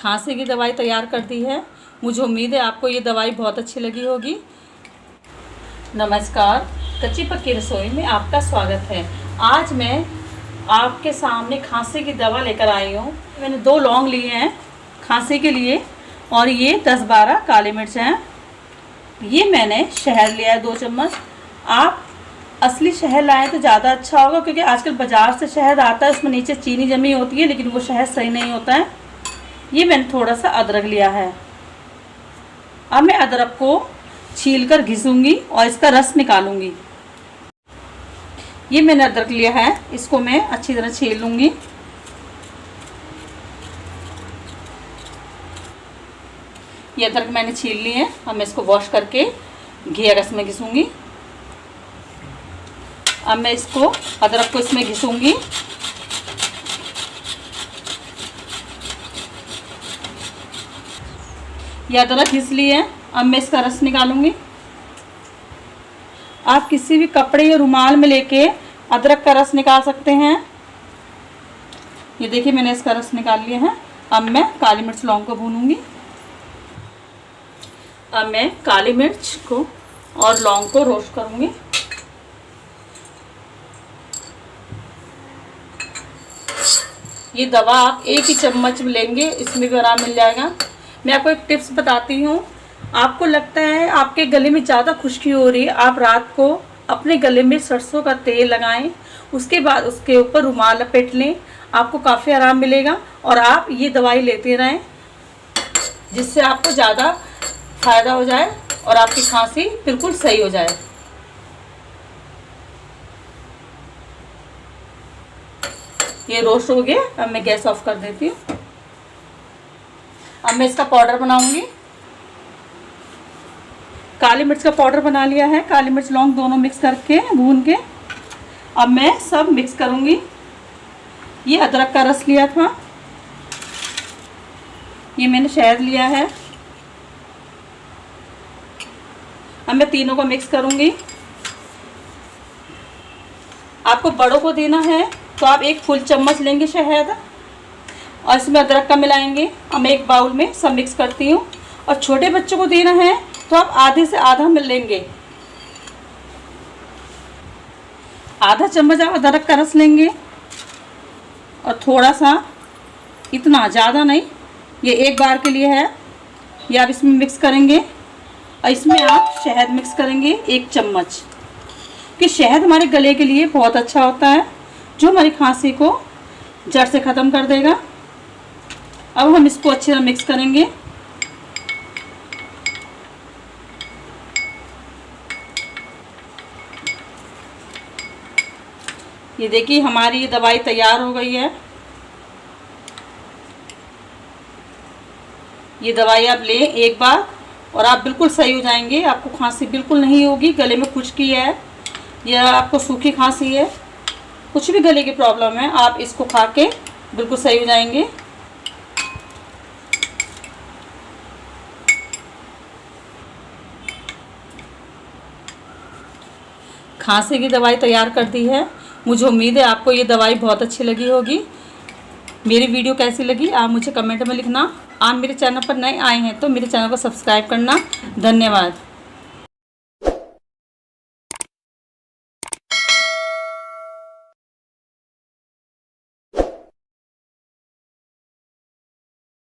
खांसी की दवाई तैयार कर दी है। मुझे उम्मीद है आपको ये दवाई बहुत अच्छी लगी होगी। नमस्कार, कच्ची पक्की रसोई में आपका स्वागत है। आज मैं आपके सामने खांसी की दवा लेकर आई हूँ। मैंने 2 लौंग लिए हैं खांसी के लिए और ये 10-12 काली मिर्च हैं। ये मैंने शहद लिया है 2 चम्मच। आप असली शहद लाएं तो ज़्यादा अच्छा होगा, क्योंकि आजकल बाज़ार से शहद आता है उसमें नीचे चीनी जमी होती है, लेकिन वो शहद सही नहीं होता है। ये मैंने थोड़ा सा अदरक लिया है। अब मैं अदरक को छीलकर घिसूंगी और इसका रस निकालूंगी। ये मैंने अदरक लिया है, इसको मैं अच्छी तरह छील लूंगी। ये अदरक मैंने छील ली है। अब मैं इसको वॉश करके घी रस में घिसूंगी। अब मैं इसको अदरक को इसमें घिसूंगी। ये अदरक घिस ली है। अब मैं इसका रस निकालूंगी। आप किसी भी कपड़े या रुमाल में लेके अदरक का रस निकाल सकते हैं। ये देखिए मैंने इसका रस निकाल लिया है। अब मैं काली मिर्च लौंग को भूनूंगी। अब मैं काली मिर्च को और लौंग को रोस्ट करूंगी। ये दवा आप 1 ही चम्मच लेंगे, इसमें भी आराम मिल जाएगा। मैं आपको एक टिप्स बताती हूँ। आपको लगता है आपके गले में ज़्यादा खुश्की हो रही है, आप रात को अपने गले में सरसों का तेल लगाएं, उसके बाद उसके ऊपर रुमाल लपेट लें, आपको काफ़ी आराम मिलेगा। और आप ये दवाई लेते रहें, जिससे आपको ज़्यादा फ़ायदा हो जाए और आपकी खांसी बिल्कुल सही हो जाए। ये रोस्ट हो गया। अब मैं गैस ऑफ कर देती हूँ। अब मैं इसका पाउडर बनाऊंगी। काली मिर्च का पाउडर बना लिया है। काली मिर्च लौंग दोनों मिक्स करके भून के अब मैं सब मिक्स करूंगी। ये अदरक का रस लिया था, ये मैंने शहद लिया है। अब मैं तीनों को मिक्स करूंगी। आपको बड़ों को देना है तो आप 1 फुल चम्मच लेंगे शहद और इसमें अदरक का मिलाएंगे। अब मैं एक बाउल में सब मिक्स करती हूँ। और छोटे बच्चों को देना है तो आप आधे से आधा मिल लेंगे। आधा चम्मच आप अदरक का रस लेंगे और थोड़ा सा, इतना ज़्यादा नहीं, ये एक बार के लिए है। ये आप इसमें मिक्स करेंगे और इसमें आप शहद मिक्स करेंगे 1 चम्मच, कि शहद हमारे गले के लिए बहुत अच्छा होता है, जो हमारी खांसी को जड़ से ख़त्म कर देगा। अब हम इसको अच्छी तरह मिक्स करेंगे। ये देखिए हमारी ये दवाई तैयार हो गई है। ये दवाई आप लें एक बार और आप बिल्कुल सही हो जाएंगे। आपको खांसी बिल्कुल नहीं होगी, गले में खुश्की है या आपको सूखी खांसी है, कुछ भी गले की प्रॉब्लम है, आप इसको खा के बिल्कुल सही हो जाएंगे। खांसी की दवाई तैयार कर दी है। मुझे उम्मीद है आपको ये दवाई बहुत अच्छी लगी होगी। मेरी वीडियो कैसी लगी आप मुझे कमेंट में लिखना। आप मेरे चैनल पर नए आए हैं तो मेरे चैनल को सब्सक्राइब करना। धन्यवाद।